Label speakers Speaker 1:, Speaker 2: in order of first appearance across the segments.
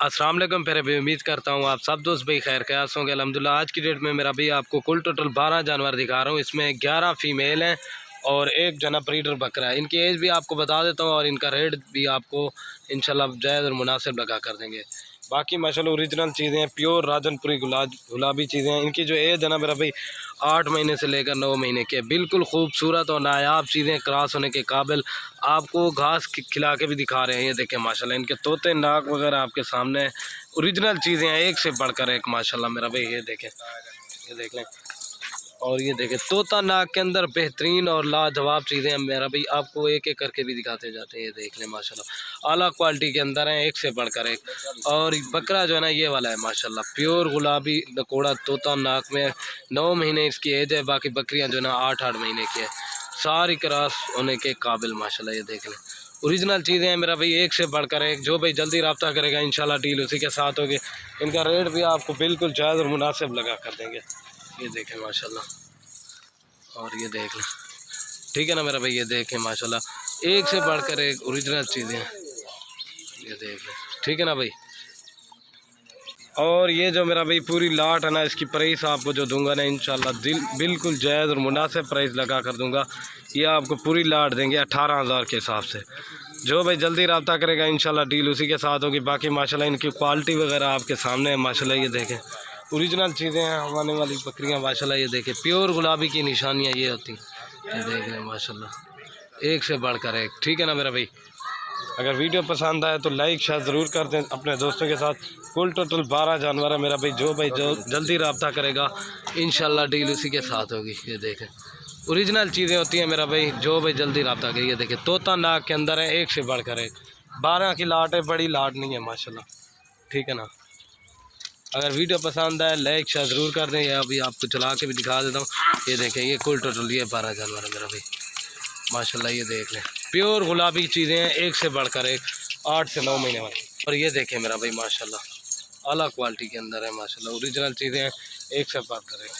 Speaker 1: अस्सलाम वालेकुम। फिर भी उम्मीद करता हूँ आप सब दोस्त भाई खैर ख्यास होंगे अल्हम्दुलिल्लाह। आज की डेट में मेरा भाई आपको कुल टोटल 12 जानवर दिखा रहा हूँ। इसमें 11 फीमेल हैं और एक जना ब्रीडर बकरा है। इनकी एज भी आपको बता देता हूँ और इनका रेट भी आपको इंशाल्लाह जायज़ और मुनासिब लगा कर देंगे। बाकी माशाल्लाह ओरिजिनल चीज़ें हैं, प्योर राजनपुरी गुलाबी चीज़ें हैं। इनकी जो एज है ना मेरा भाई 8 महीने से लेकर 9 महीने के, बिल्कुल खूबसूरत और नायाब चीज़ें, क्रॉस होने के काबिल। आपको घास खिला के भी दिखा रहे हैं। ये देखें माशाल्लाह इनके तोते नाक वगैरह आपके सामने ओरिजिनल चीज़ें हैं, एक से बढ़कर एक माशाल्लाह मेरा भाई। ये देखें, ये देख लें और ये देखें तोता नाक के अंदर बेहतरीन और लाजवाब चीज़ें हैं मेरा भाई। आपको एक एक करके भी दिखाते जाते हैं। ये देख लें माशाल्लाह आला क्वालिटी के अंदर हैं, एक से बढ़कर एक। और बकरा जो है ना ये वाला है माशाल्लाह, प्योर गुलाबी नकोड़ा तोता नाक में। 9 महीने इसकी एज है। बाकी बकरियां जो है ना 8-8 महीने की है, सारी क्रॉस होने के काबिल माशाल्लाह। ये देख लें ओरिजिनल चीज़ें हैं मेरा भाई, एक से बढ़कर एक। जो भाई जल्दी रब्ता करेगा इंशाल्लाह डील उसी के साथ होगी। इनका रेट भी आपको बिल्कुल जायज़ और मुनासिब लगा कर देंगे। ये देखें माशाल्लाह और ये देख लें, ठीक है ना मेरा भाई। ये देखें माशाल्लाह एक से बढ़कर एक ओरिजिनल चीज़ें हैं। ये देख लें, ठीक है ना भाई। और ये जो मेरा भाई पूरी लाट है ना, इसकी प्राइस आपको जो दूंगा ना इंशाल्लाह बिल्कुल जायज़ और मुनासिब प्राइस लगा कर दूंगा। ये आपको पूरी लाट देंगे 18,000 के हिसाब से। जो भाई जल्दी रब्ता करेगा इंशाल्लाह डील उसी के साथ होगी। बाकी माशाल्लाह इनकी क्वालिटी वगैरह आपके सामने है माशाल्लाह। ये देखें ओरिजिनल चीज़ें हैं, हवाने वाली बकरियां माशाल्लाह। ये देखें प्योर गुलाबी की निशानियां ये होती हैं। ये देख लें माशाल्लाह एक से बढ़कर एक, ठीक है ना मेरा भाई। अगर वीडियो पसंद आए तो लाइक शेयर ज़रूर कर दें अपने दोस्तों के साथ। कुल टोटल 12 जानवर है मेरा भाई। जो जल्दी रब्ता करेगा इंशाल्लाह डील उसी के साथ होगी। ये देखें ओरिजिनल चीज़ें होती हैं मेरा भाई, जो भाई जल्दी रब्ता करें। ये देखें तोता नाक के अंदर है, एक से बढ़कर एक। 12 की लाट है, बड़ी लाट नहीं है माशाल्लाह, ठीक है ना। अगर वीडियो पसंद आए लाइक शेयर ज़रूर कर दें। या अभी आपको चला के भी दिखा देता हूँ। ये देखें ये कुल टोटल ये 12 जानवर है मेरा भाई माशाल्लाह। ये देख लें प्योर गुलाबी चीज़ें हैं, एक से बढ़कर एक, 8 से 9 महीने वाली। और ये देखें मेरा भाई माशाल्लाह आला क्वालिटी के अंदर है माशाल्लाह, ओरिजिनल चीज़ें हैं, एक से बढ़कर एक।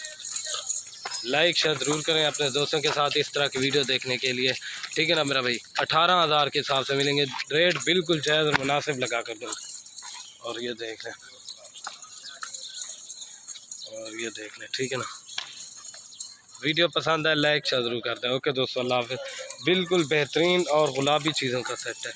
Speaker 1: लाइक शेयर ज़रूर करें अपने दोस्तों के साथ इस तरह की वीडियो देखने के लिए, ठीक है ना मेरा भाई। 18,000 के हिसाब से मिलेंगे, रेट बिल्कुल जायज़ और मुनासिब लगा कर दूँ। और ये देख लें और ये देख लें, ठीक है ना। वीडियो पसंद है लाइक शेयर ज़रूर करते हैं। ओके दोस्तों, अल्लाह हाफ़िज़। बिल्कुल बेहतरीन और गुलाबी चीज़ों का सेट है।